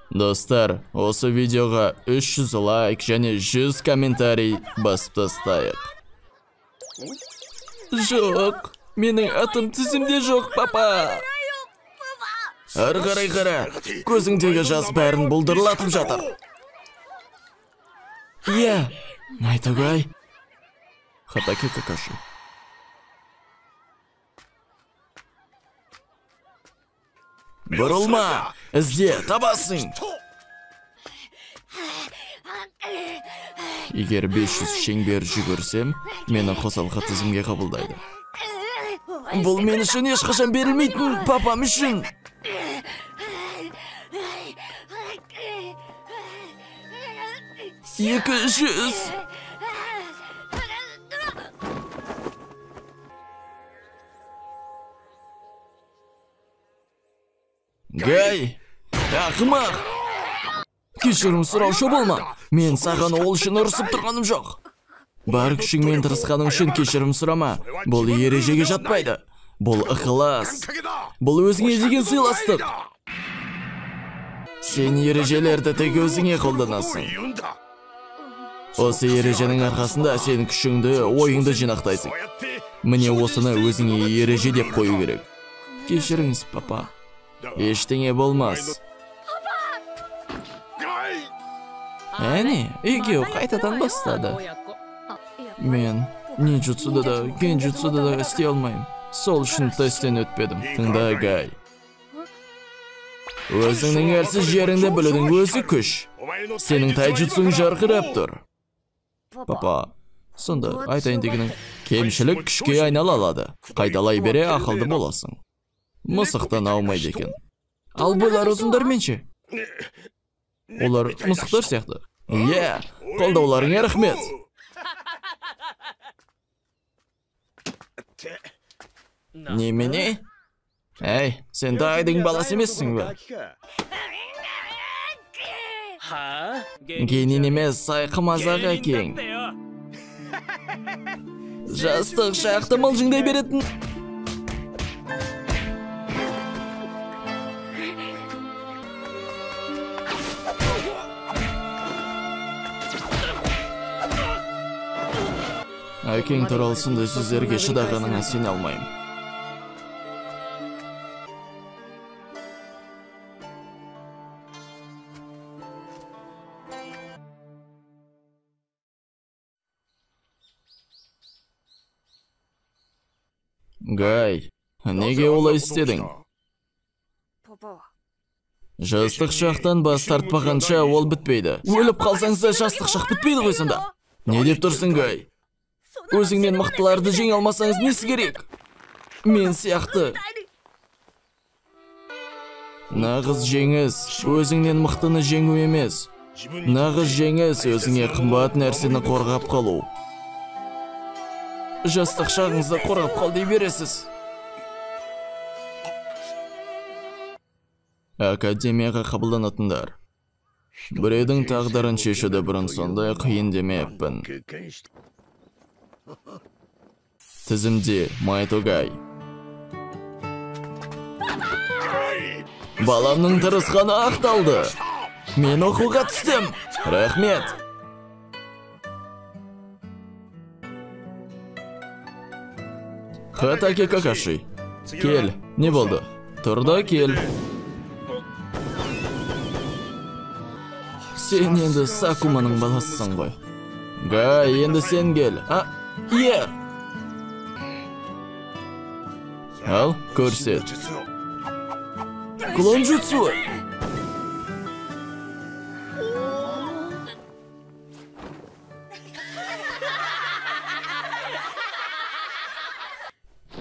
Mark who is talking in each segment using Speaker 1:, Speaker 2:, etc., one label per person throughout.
Speaker 1: Достар, осы видеоға 300 лайк және 100 комментарий басып тастайық. Жоқ, менің атым тізімде жоқ, папа. Ары қарай қара, көзіңдегі жас бәрін бұлдырлатып жатыр. Иә, Майтогай. Хатаке Какаши. Бұрылма, ізде, табасың. Егер 500 шеңбер жүгірсем, мені қосалқы тізімге қабылдайды. Бұл мен үшін ешқашан берілмейтін, папам үшін. Екі жүз. Гай, ақымақ. Кешірім сұраушы болма. Мен саған ол үшін ұрысып тұрғаным жоқ. Бар күшіңмен тырысқаның үшін кешірім сұрама. Бұл ережеге жатпайды. Бұл ықылас. Бұл өзіңе деген сыйластық. Сен ережелерді тек өзіңе қолданасың. Осы ереженің арқасында сен күшіңді, ойыңды жинақтайсың. Міне осыны өзіңе ереже деп қою керек. Кешіріңіз, папа. Ештеңе болмас. Әне, екеу қайтадан бастады. Мен нинджутсуда да, генджутсуда да істей алмайым. Сол үшін тесттен өтпедім. Тыңда, Гай. Өзіңнің әлсіз жеріңді білудің өзі күш. Сенің тайджутсуң жарқырап тұр. Папа, сонда айтайын дегенің, кемшілік күшке айнала алады. Қайталай бере ақылды боласың. Мысықтан аумайды екен. Ал бойлар ұзындарменше? Олар мысықтар сияқты. Иә, қолдауларыңа рахмет. Немене? Әй, сен дайдың баласы емессің бе? Генин емес, сайқы мазақ әкең. Жастық шақты мылжыңдай беретін. Әкең туралысында сөздерге шыдағаныңа сене алмайым. Гай, неге олай істедің? Жастық шақтан бас тартпағанша ол бітпейді. Өліп қалсаңызда жастық шақ бітпейді ғой сонда. Не деп тұрсың, Гай? Өзіңмен мықтыларды жеңе алмасаңыз несі керек? Мен сияқты. Нағыз жеңіс, өзіңнен мықтыны жеңу емес. Нағыз жеңіс, өзіңе қымбат нәрсені қорғап қалу. Жастық шағыңызды қорғап қал дей бересіз. Академияға қабылданатындар. Біреудің тағдырын шешуді бұрын сондай қиын демеппін. Тізімде Майтогай. Баламның тырысқаны ақталды. Мен оқуға түстім. Рахмет. Хатаке Какаши. Кел, не болды? Тұрда кел. Сен енді Сакуманың баласысың ғой. Гай, енді сен кел. Е! Ал, көрсет. Клон jutsu.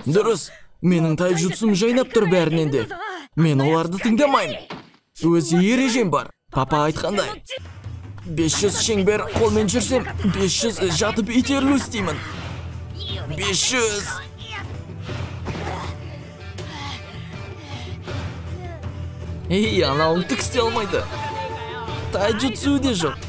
Speaker 1: Дұрыс, менің тайджутсум жайнап тұр бәрінен де. Мен оларды тыңдамаймын. Өзі ережем бар. Папа айтқандай. 500 шеңбер қолмен жүрсем, 500 жатып итерілу істеймін. 500. Ей, анауың түк істей алмайды. Тайджутсу де жоқ.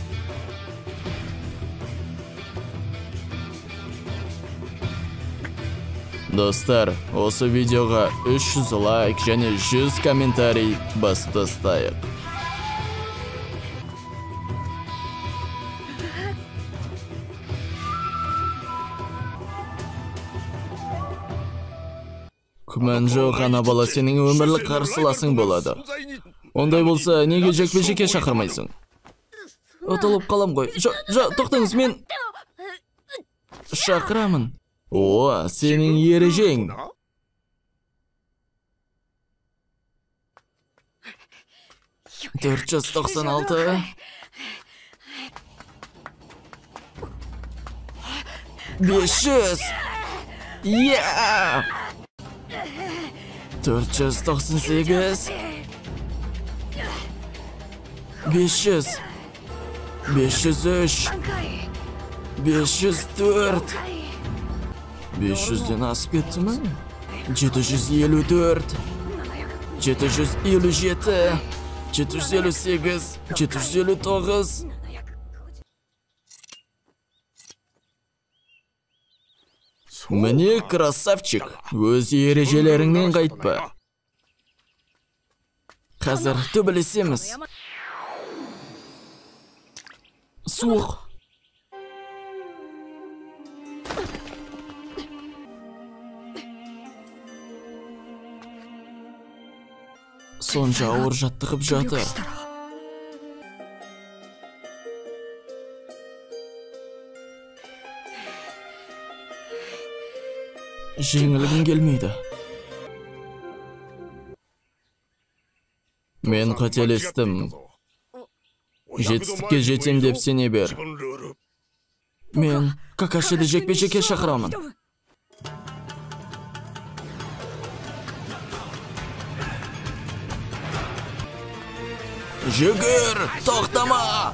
Speaker 1: Достар, осы видеоға 300 лайк және 100 комментарий басып тастайық. күмән жоқ, ана бала сенің өмірлік қарсыласың болады. Ондай болса, неге жекпе-жекке шақырмайсың? Ұтылып қалам ғой. Тоқтаңыз, мен шақырамын. О, сенің ережең. Төрт жүз 96. 500. 498. 500. 503. 504. 500'den asıp gitti mi? 754. 757. 758. 759. Міне, красавчик, өз ережелеріңнен қайтпа. Қазір төбелесеміз. Суық. Сонша ауыр жаттығып жатыр. Жеңілгім келмейді. Мен қателестім. Жетістікке жетем деп сене бер. Мен Какашиді жекпе-жекке шақырамын. Жүгір, тоқтама!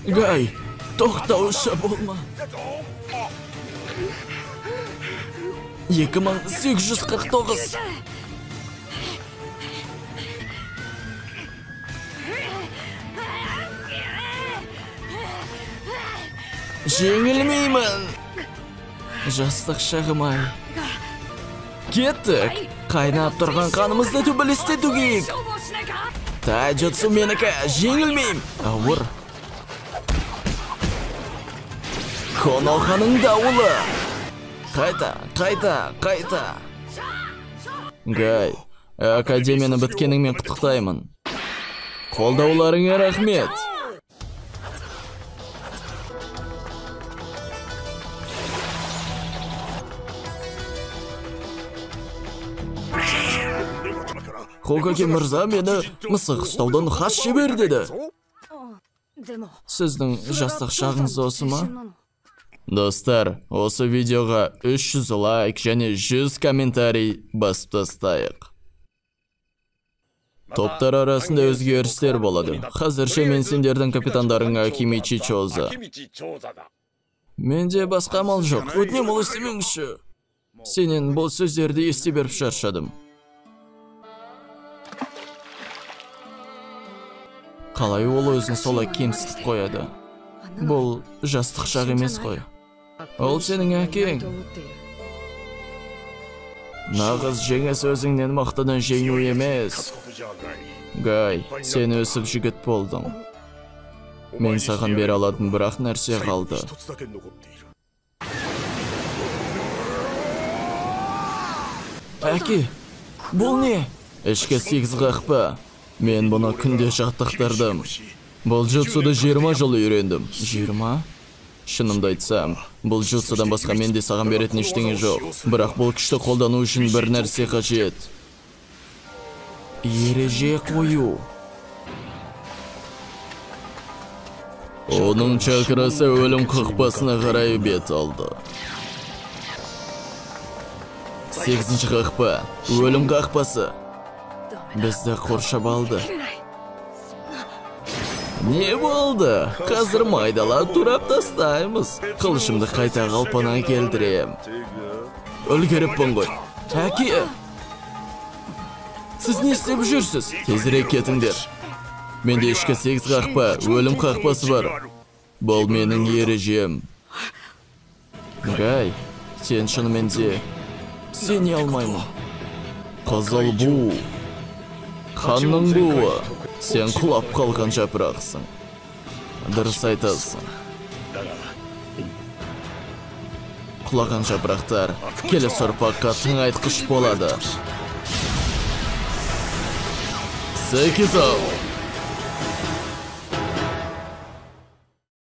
Speaker 1: Гай, тоқтаушы болма. 2849. Жеңілмеймін. Жастық шағым-ай. Кеттік. Қайнап тұрған қанымызды төбелестету керек. Тайджутсу менікі, жеңілмейм. Ауыр. Коноханың дауылы. Қайта. Гай, академияны біткеніңмен құттықтаймын. Қолдауларыңа рахмет. Хокаге мырза мені мысық ұстаудан хат жібер деді. Сіздің жастық шағыңыз осы ма? Достар, осы видеоға 300 лайк және 100 комментарий басып тастайық. Топтар арасында өзгерістер болады. Қазірше мен сендердің капитандарың Акимичи Чоза. Менде басқа амал жоқ. Өтінем ол істемеңші. Сенен бұл сөздерді ести беріп шаршадым. Қалай ол өзін солай кемсітіп қояды? Бұл жастық шақ емес қой. Ол сенің әкең. Нағыз жеңіс өзіңнен мақтадан жеңу емес. Гай, сен өсіп жігіт болдың. Мен саған бере алатын бірақ нәрсе қалды. Әке, бұл не? Ішкі 8 қақпа. Мен бұны күнде жаттықтырдым. Бұл jutsuды 20 жыл үйрендім. 20? Шынымды айтсам, бұл jutsuдан басқа менде саған беретін ештеңе жоқ. Бірақ бұл күшті қолдану үшін бір нәрсе қажет. Ереже қою. Оның чакрасы өлім қақпасына қарай бет алды. 8-ші қақпа. Өлім қақпасы. Бізді қоршап алды. Не болды? Қазір майдалап турап тастаймыз. Қылышымды қайта қалпына келдірем. Үлгеріппін ғой. Әке! Сіз не істеп жүрсіз? Тезірек кетіңдер. Менде ішкі 8 қақпа, өлім қақпасы бар. Бұл менің ережем. Гай, сен шынымен де сене алмаймын. Қызыл бу. Ханның буы. Сен құлап қалған жапырақсың. Дұрыс айтасың. Құлаған жапырақтар келесі ұрпаққа тыңайтқыш болады. Сәйкес ал.